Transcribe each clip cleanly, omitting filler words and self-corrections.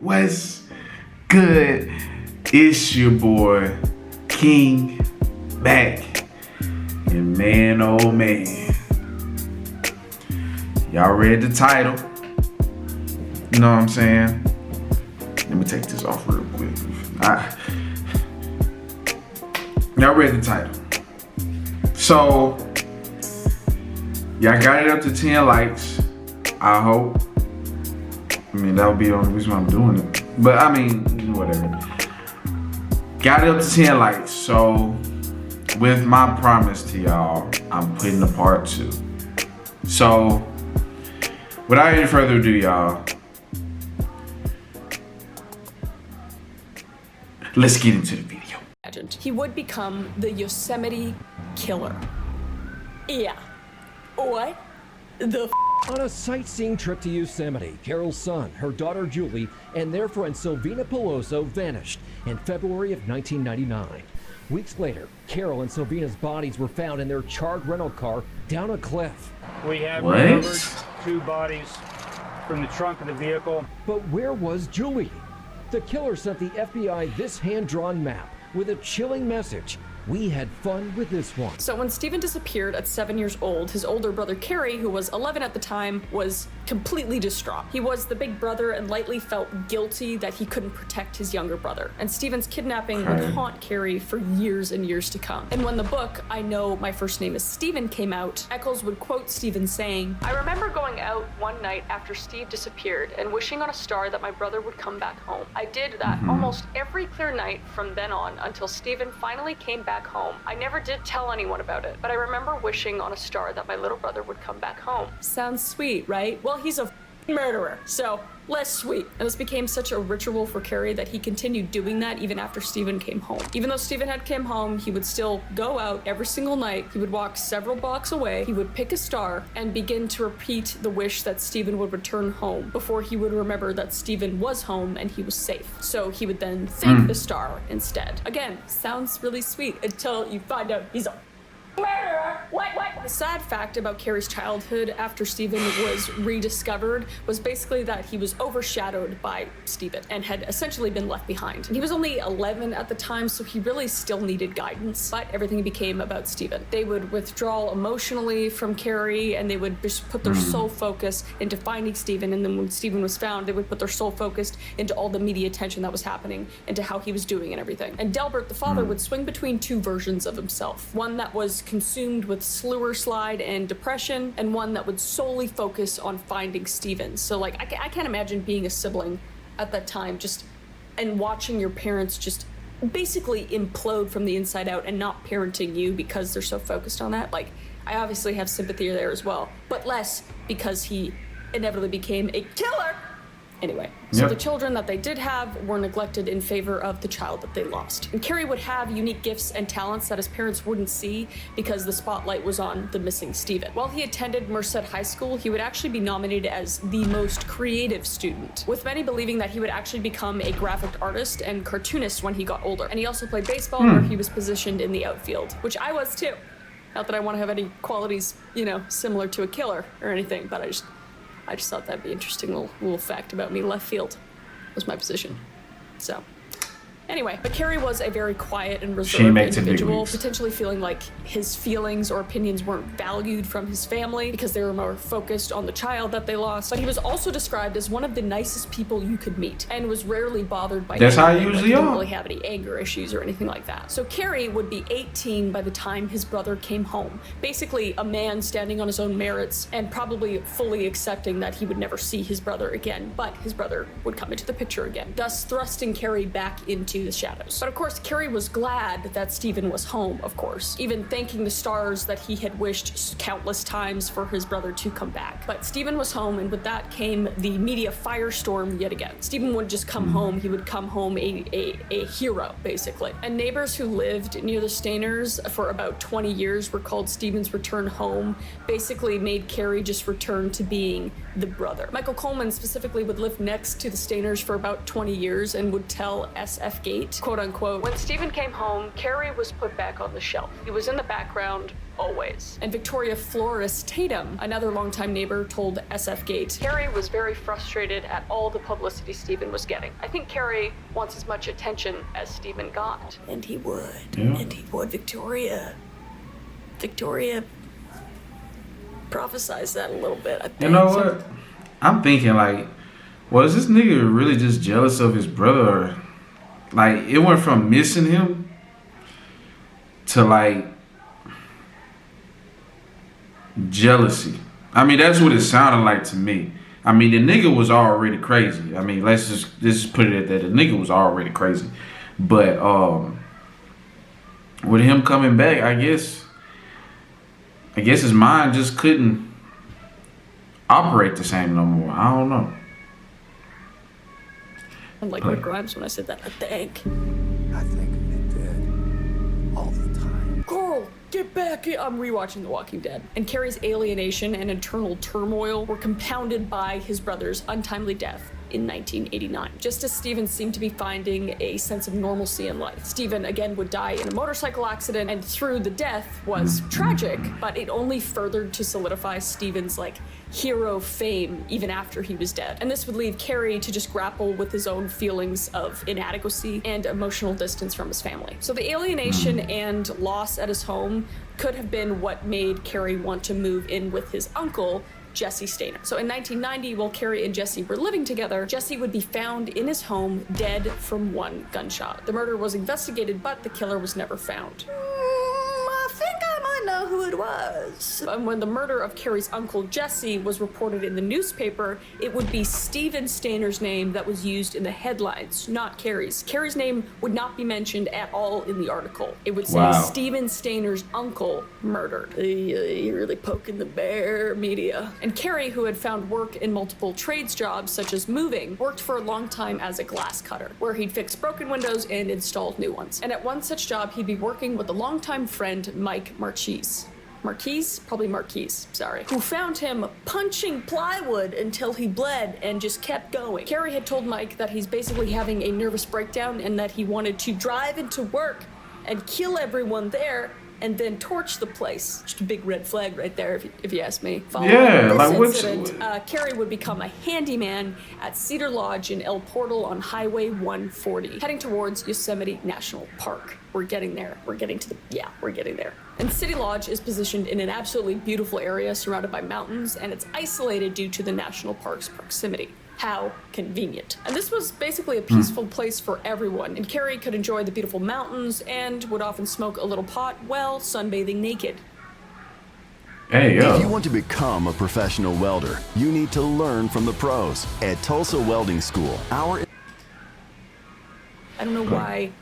What's good? It's your boy, KingMAC. And man, oh man. Y'all read the title. You know what I'm saying? Let me take this off real quick. Y'all read the title. So, y'all got it up to 10 likes, I hope. I mean, that would be the only reason why I'm doing it. But I mean, whatever. Got it up to 10 likes. So, with my promise to y'all, I'm putting a part 2. So, without any further ado, y'all, let's get into the video. He would become the Yosemite Killer. Yeah. What? The On a sightseeing trip to Yosemite, Carol's son, her daughter Julie, and their friend Silvina Peloso vanished in February of 1999. Weeks later, Carol and Silvina's bodies were found in their charred rental car down a cliff. We have recovered 2 bodies from the trunk of the vehicle. But where was Julie? The killer sent the FBI this hand-drawn map with a chilling message. We had fun with this one. So when Stephen disappeared at 7 years old, his older brother Kerry, who was 11 at the time, was completely distraught. He was the big brother and lightly felt guilty that he couldn't protect his younger brother. And Stephen's kidnapping would haunt Kerry for years and years to come. And when the book, I Know My First Name is Stephen, came out, Eccles would quote Stephen saying, "I remember going out one night after Steve disappeared and wishing on a star that my brother would come back home. I did that almost every clear night from then on until Stephen finally came back home. I never did tell anyone about it, but I remember wishing on a star that my little brother would come back home." Sounds sweet, right? Well, he's a murderer, so less sweet. And this became such a ritual for Kerry that he continued doing that even after Stephen came home. Even though Stephen had come home, he would still go out every single night. He would walk several blocks away. He would pick a star and begin to repeat the wish that Stephen would return home before he would remember that Stephen was home and he was safe. So he would then thank the star instead. Again, sounds really sweet until you find out he's a murderer. What? The sad fact about Kerry's childhood after Stephen was rediscovered was basically that he was overshadowed by Stephen and had essentially been left behind. And he was only 11 at the time, so he really still needed guidance, but everything became about Stephen. They would withdraw emotionally from Kerry and they would just put their sole focus into finding Stephen, and then when Stephen was found, they would put their sole focus into all the media attention that was happening, into how he was doing and everything. And Delbert, the father, would swing between 2 versions of himself. One that was consumed with slur slide and depression, and one that would solely focus on finding Stephen. So like, I can't imagine being a sibling at that time and watching your parents just basically implode from the inside out and not parenting you because they're so focused on that. Like, I obviously have sympathy there as well, but less because he inevitably became a killer. Anyway, so the children that they did have were neglected in favor of the child that they lost. And Kerry would have unique gifts and talents that his parents wouldn't see because the spotlight was on the missing Stephen. While he attended Merced High School, he would actually be nominated as the most creative student, with many believing that he would actually become a graphic artist and cartoonist when he got older. And he also played baseball where he was positioned in the outfield, which I was too. Not that I want to have any qualities, similar to a killer or anything, but I just thought that'd be an interesting little fact about me. Left field was my position. So, anyway, but Kerry was a very quiet and reserved individual, potentially feeling like his feelings or opinions weren't valued from his family because they were more focused on the child that they lost. But he was also described as one of the nicest people you could meet and was rarely bothered by That's how anything. I usually He are. didn't really have any anger issues or anything like that. So Kerry would be 18 by the time his brother came home. Basically a man standing on his own merits and probably fully accepting that he would never see his brother again, but his brother would come into the picture again, thus thrusting Kerry back into the shadows. But of course, Kerry was glad that Stephen was home, of course, even thanking the stars that he had wished countless times for his brother to come back. But Stephen was home, and with that came the media firestorm yet again. Stephen wouldn't just come home, he would come home a hero, basically. And neighbors who lived near the Stainers for about 20 years were called Stephen's return home, basically made Kerry just return to being the brother. Michael Coleman specifically would live next to the Stainers for about 20 years and would tell SF Gate, quote unquote, "When Stephen came home, Kerry was put back on the shelf. He was in the background, always. And Victoria Flores Tatum, another longtime neighbor, told SF Gate, Carrie was very frustrated at all the publicity Stephen was getting. I think Carrie wants as much attention as Stephen got. And he would. Yeah. And he would. Victoria prophesized that a little bit, I think. You know what? I'm thinking like, was this nigga really just jealous of his brother? Or, like, it went from missing him to like jealousy. I mean, that's what it sounded like to me. I mean, the nigga was already crazy. I mean, let's just put it at that. The nigga was already crazy. But with him coming back, I guess his mind just couldn't operate the same no more. I don't know. I'm like Rick Grimes when I said that, I think. I think of it dead all the time. Carl, get back here. I'm rewatching The Walking Dead. And Carrie's alienation and internal turmoil were compounded by his brother's untimely death in 1989. Just as Stephen seemed to be finding a sense of normalcy in life. Stephen again would die in a motorcycle accident, and through the death was tragic, but it only furthered to solidify Stephen's like hero fame even after he was dead. And this would leave Carrie to just grapple with his own feelings of inadequacy and emotional distance from his family. So the alienation and loss at his home could have been what made Carrie want to move in with his uncle, Jesse Stainer. So in 1990, while Carrie and Jesse were living together, Jesse would be found in his home dead from one gunshot. The murder was investigated, but the killer was never found. I think I might know who it was. And when the murder of Carrie's uncle Jesse was reported in the newspaper, it would be Stephen Stainer's name that was used in the headlines, not Carrie's. Carrie's name would not be mentioned at all in the article. It would say Stephen Stainer's uncle murdered. You're really poking the bear, media. And Carrie, who had found work in multiple trades jobs, such as moving, worked for a long time as a glass cutter, where he'd fix broken windows and install new ones. And at one such job, he'd be working with a longtime friend, Mike Marquise, sorry, who found him punching plywood until he bled and just kept going. Carrie had told Mike that he's basically having a nervous breakdown and that he wanted to drive into work and kill everyone there and then torch the place. Just a big red flag right there, if you ask me. Following this incident, Carrie would become a handyman at Cedar Lodge in El Portal on Highway 140, heading towards Yosemite National Park. We're getting there. We're getting there. And City Lodge is positioned in an absolutely beautiful area surrounded by mountains, and it's isolated due to the national park's proximity. How convenient. And this was basically a peaceful place for everyone, and Carrie could enjoy the beautiful mountains and would often smoke a little pot while sunbathing naked. Hey, yo. If you want to become a professional welder, you need to learn from the pros at Tulsa Welding School. I don't know why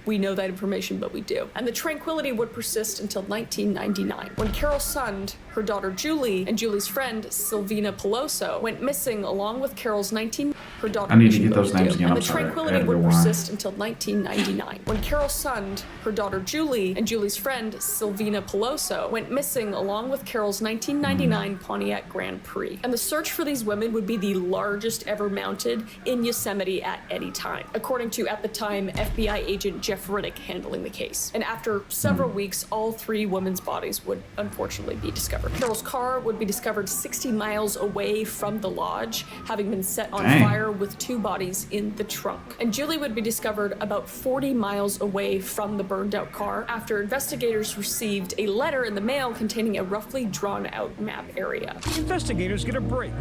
we know that information, but we do. And the tranquility would persist until 1999, when Carol Sund, her daughter Julie, and Julie's friend Silvina Peloso went missing along with Carol's her daughter. I need to get those names again. And the tranquility would persist until 1999, when Carol Sund, her daughter Julie, and Julie's friend Silvina Peloso went missing along with Carol's 1999 Pontiac Grand Prix. And the search for these women would be the largest ever mounted in Yosemite at any time, according to, at the time, FBI agent Jeff Riddick handling the case. And after several weeks, all three women's bodies would unfortunately be discovered. Carol's car would be discovered 60 miles away from the lodge, having been set on fire with two bodies in the trunk. And Julie would be discovered about 40 miles away from the burned out car after investigators received a letter in the mail containing a roughly drawn out map area. The investigators get a break.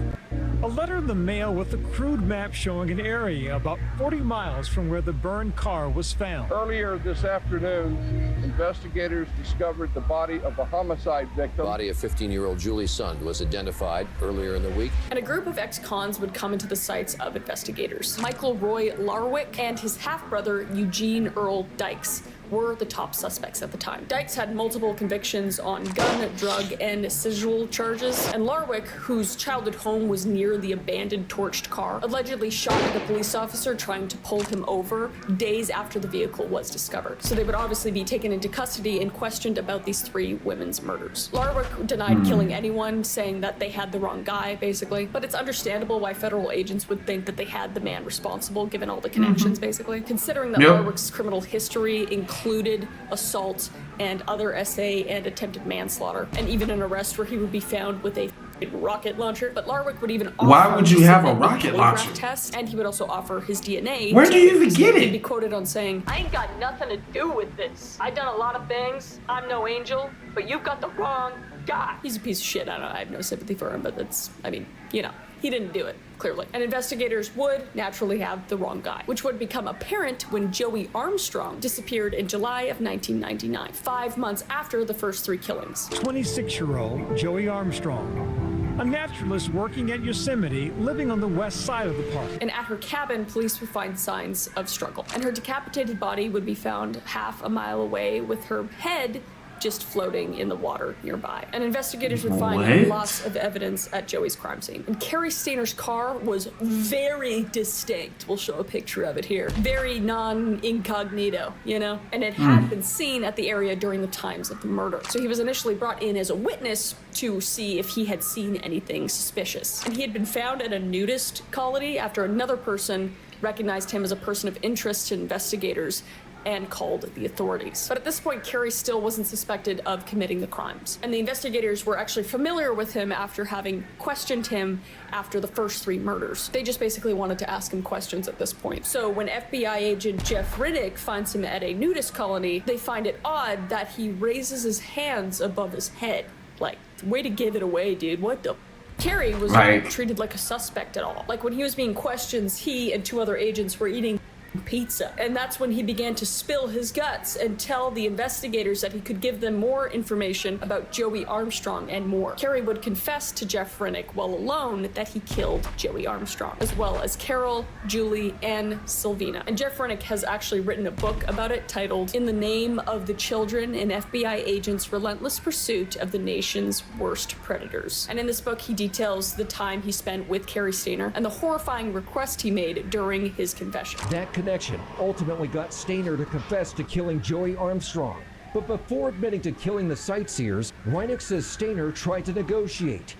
A letter in the mail with a crude map showing an area about 40 miles from where the burned car was found. Earlier this afternoon, investigators discovered the body of a homicide victim. Body of 15-year-old Julie Sund was identified earlier in the week. And a group of ex-cons would come into the sights of investigators. Michael Roy Larwick and his half-brother Eugene Earl Dykes were the top suspects at the time. Dykes had multiple convictions on gun, drug, and residual charges, and Larwick, whose childhood home was near the abandoned torched car, allegedly shot at a police officer trying to pull him over days after the vehicle was discovered. So they would obviously be taken into custody and questioned about these three women's murders. Larwick denied killing anyone, saying that they had the wrong guy, basically, but it's understandable why federal agents would think that they had the man responsible, given all the connections, basically, considering that Larwick's criminal history included included assault and other SA and attempted manslaughter, and even an arrest where he would be found with a rocket launcher. But Larwick would even offer Why would you have a submit rocket polygraph launcher? test, and he would also offer his DNA. Where do you even get He'd be it? quoted on saying, "I ain't got nothing to do with this. I done a lot of things. I'm no angel, but you've got the wrong guy." He's a piece of shit. I have no sympathy for him, but that's, I mean, you know, he didn't do it, clearly. And investigators would naturally have the wrong guy, which would become apparent when Joey Armstrong disappeared in July of 1999, 5 months after the first 3 killings. 26-year-old Joey Armstrong, a naturalist working at Yosemite, living on the west side of the park. And at her cabin, police would find signs of struggle. And her decapitated body would be found half a mile away with her head just floating in the water nearby. And investigators would find What? lots of evidence at Joey's crime scene. And Carrie Stainer's car was very distinct. We'll show a picture of it here. Very non-incognito, you know? And it had been seen at the area during the times of the murder. So he was initially brought in as a witness to see if he had seen anything suspicious. And he had been found at a nudist colony after another person recognized him as a person of interest to investigators and called the authorities. But at this point, Carrie still wasn't suspected of committing the crimes. And the investigators were actually familiar with him after having questioned him after the first 3 murders. They just basically wanted to ask him questions at this point. So when FBI agent Jeff Riddick finds him at a nudist colony, they find it odd that he raises his hands above his head. Like, way to give it away, dude. What the? Carrie was not treated like a suspect at all. Like, when he was being questioned, he and 2 other agents were eating pizza. And that's when he began to spill his guts and tell the investigators that he could give them more information about Joey Armstrong and more. Carrie would confess to Jeff Riddick while alone that he killed Joey Armstrong, as well as Carol, Julie, and Sylvina. And Jeff Riddick has actually written a book about it titled "In the Name of the Children, an FBI Agent's Relentless Pursuit of the Nation's Worst Predators." And in this book, he details the time he spent with Carrie Stainer and the horrifying request he made during his confession. That connection ultimately got Stainer to confess to killing Joey Armstrong. But before admitting to killing the sightseers, Reineck says Stainer tried to negotiate.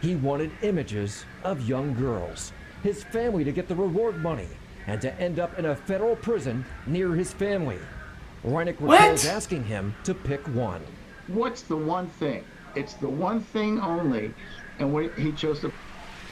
He wanted images of young girls, his family to get the reward money, and to end up in a federal prison near his family. Reineck recalls asking him to pick one. What's the one thing? It's the one thing only, and he chose to.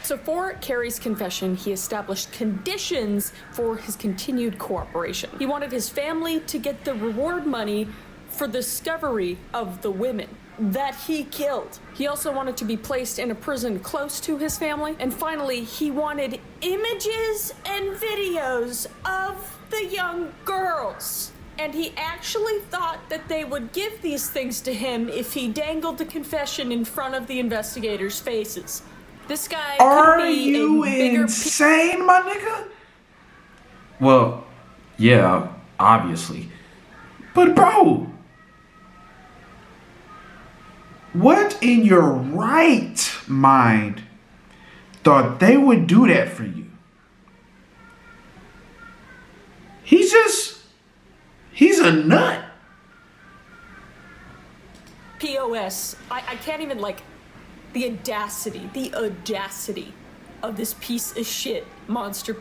So for Carrie's confession, he established conditions for his continued cooperation. He wanted his family to get the reward money for the discovery of the women that he killed. He also wanted to be placed in a prison close to his family. And finally, he wanted images and videos of the young girls. And he actually thought that they would give these things to him if he dangled the confession in front of the investigators' faces. This guy Are could be you a bigger insane, my nigga? Well, yeah, obviously. But bro, what in your right mind thought they would do that for you? He's a nut. POS. I can't even, like, the audacity of this piece of shit monster.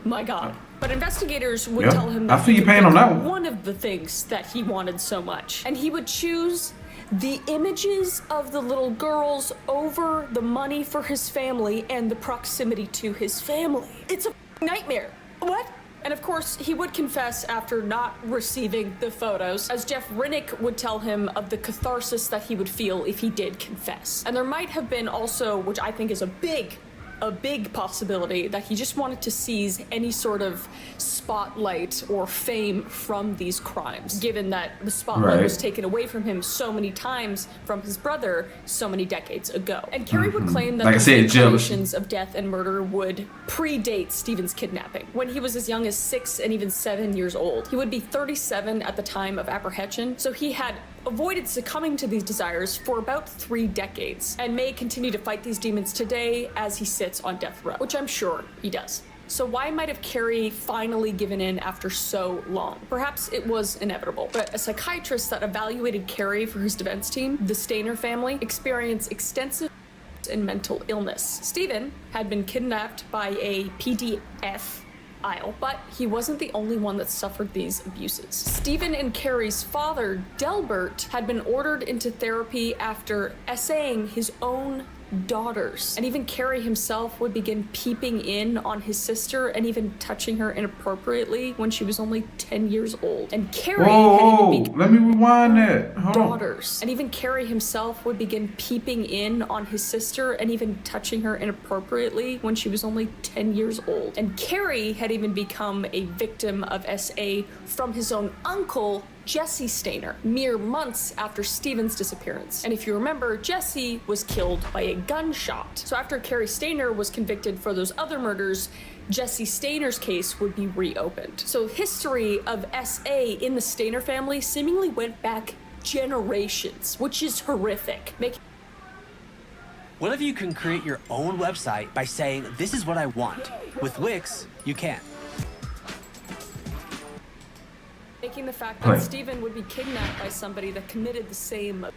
My God. But investigators would tell him that I feel you paying on that one of the things that he wanted so much. And he would choose the images of the little girls over the money for his family and the proximity to his family. It's a nightmare. What? And of course, he would confess after not receiving the photos, as Jeff Riddick would tell him of the catharsis that he would feel if he did confess. And there might have been also, which I think is a big possibility, that he just wanted to seize any sort of spotlight or fame from these crimes, given that the spotlight was taken away from him so many times from his brother so many decades ago. And Carrie would claim that the allegations of death and murder would predate Stephen's kidnapping, when he was as young as 6 and even 7 years old. He would be 37 at the time of apprehension, so he had avoided succumbing to these desires for about 3 decades, and may continue to fight these demons today as he sits on death row, which I'm sure he does. So why might have Carrie finally given in after so long? Perhaps it was inevitable, but a psychiatrist that evaluated Carrie for his defense team, the Stainer family, experienced extensive and mental illness. Stephen had been kidnapped by a PDF aisle. But he wasn't the only one that suffered these abuses. Stephen and Carrie's father, Delbert, had been ordered into therapy after essaying his own daughters. And even Carrie himself would begin peeping in on his sister and even touching her inappropriately when she was only 10 years old. And Carrie let me rewind that. Hold daughters. And even Carrie himself would begin peeping in on his sister and even touching her inappropriately when she was only 10 years old. And Carrie had even become a victim of SA from his own uncle, Jesse Stainer, mere months after Stephen's disappearance. And if you remember, Jesse was killed by a gunshot. So after Carrie Stainer was convicted for those other murders, Jesse Stainer's case would be reopened. So history of SA in the Stainer family seemingly went back generations, which is horrific. What if you can create your own website by saying, this is what I want? With Wix, you can. Making the fact that Stephen would be kidnapped by somebody that committed the same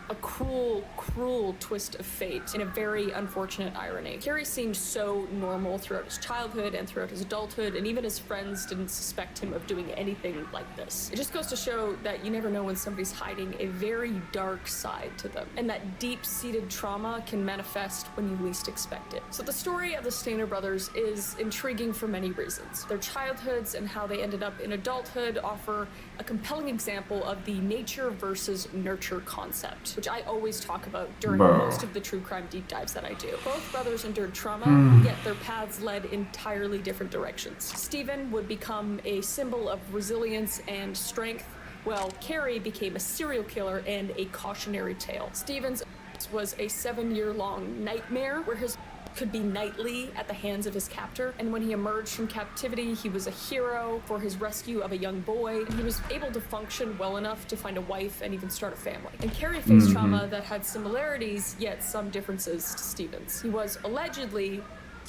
a cruel twist of fate in a very unfortunate irony. Carrie seemed so normal throughout his childhood and throughout his adulthood, and even his friends didn't suspect him of doing anything like this. It just goes to show that you never know when somebody's hiding a very dark side to them, and that deep-seated trauma can manifest when you least expect it. So the story of the Stainer brothers is intriguing for many reasons. Their childhoods and how they ended up in adulthood offer a compelling example of the nature versus nurture concept, which I always talk about during most of the true crime deep dives that I do. Both brothers endured trauma, yet their paths led entirely different directions. Stephen would become a symbol of resilience and strength, while Carrie became a serial killer and a cautionary tale. Stephen's was a 7-year-long nightmare where his could be nightly at the hands of his captor, and when he emerged from captivity, he was a hero for his rescue of a young boy, and he was able to function well enough to find a wife and even start a family. And Carrie faced trauma that had similarities, yet some differences to Stephen's. He was allegedly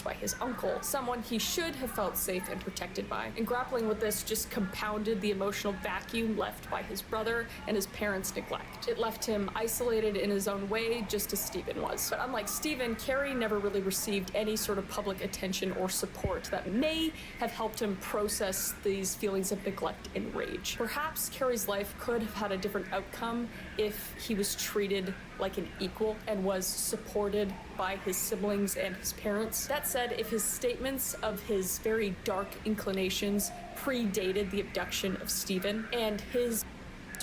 by his uncle, someone he should have felt safe and protected by. And grappling with this just compounded the emotional vacuum left by his brother and his parents' neglect. It left him isolated in his own way, just as Stephen was. But unlike Stephen, Carrie never really received any sort of public attention or support that may have helped him process these feelings of neglect and rage. Perhaps Carrie's life could have had a different outcome if he was treated like an equal and was supported by his siblings and his parents. That said, if his statements of his very dark inclinations predated the abduction of Stephen and his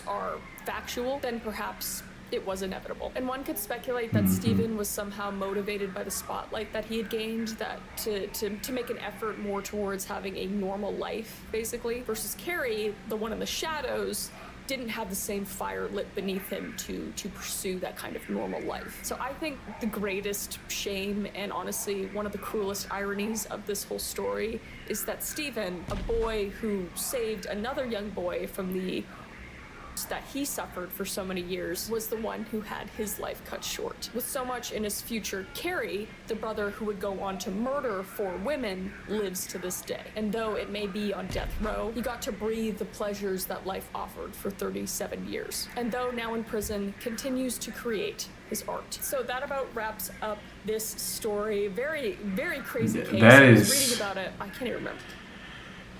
are factual, then perhaps it was inevitable. And one could speculate that Stephen was somehow motivated by the spotlight that he had gained, that to make an effort more towards having a normal life, basically, versus Carrie, the one in the shadows, didn't have the same fire lit beneath him to pursue that kind of normal life. So I think the greatest shame and honestly one of the cruelest ironies of this whole story is that Stephen, a boy who saved another young boy from the that he suffered for so many years, was the one who had his life cut short. With so much in his future, Carrie, the brother who would go on to murder 4 women, lives to this day. And though it may be on death row, he got to breathe the pleasures that life offered for 37 years. And though now in prison, continues to create his art. So that about wraps up this story. Very, very crazy case. I was reading about it. I can't even remember.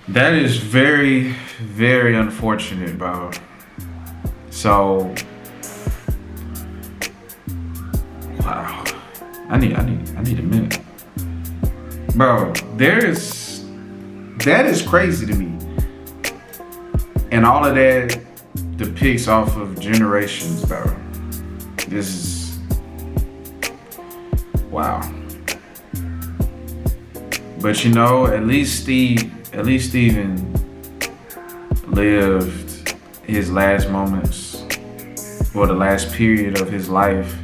That is very, very unfortunate, bro. So, wow, I need a minute, bro. That is crazy to me, and all of that depicts off of generations, bro. This is wow. But you know, at least Stephen lived his last moments, or the last period of his life,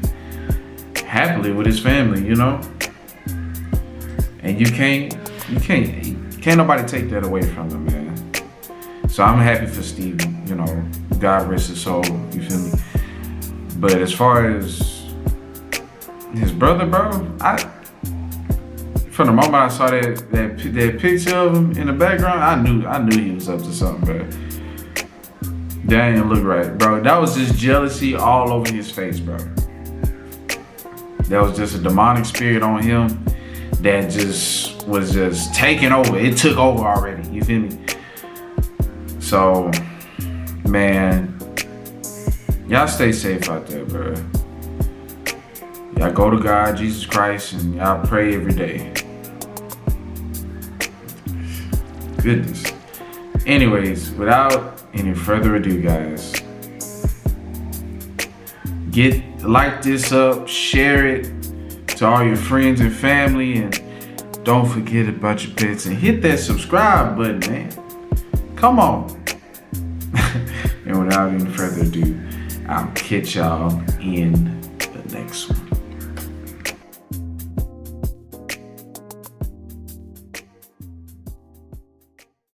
happily with his family, you know? And you can't nobody take that away from him, man. So I'm happy for Stephen, you know, God rest his soul, you feel me? But as far as his brother, bro, from the moment I saw that picture of him in the background, I knew he was up to something, bro. That didn't look right, bro. That was just jealousy all over his face, bro. That was just a demonic spirit on him that just was just taking over. It took over already. You feel me? So, man, y'all stay safe out there, bro. Y'all go to God, Jesus Christ, and y'all pray every day. Goodness. Anyways, without any further ado, guys, like this up, share it to all your friends and family, and don't forget about your pets, and hit that subscribe button, man. Come on. And without any further ado, I'll catch y'all in the next one.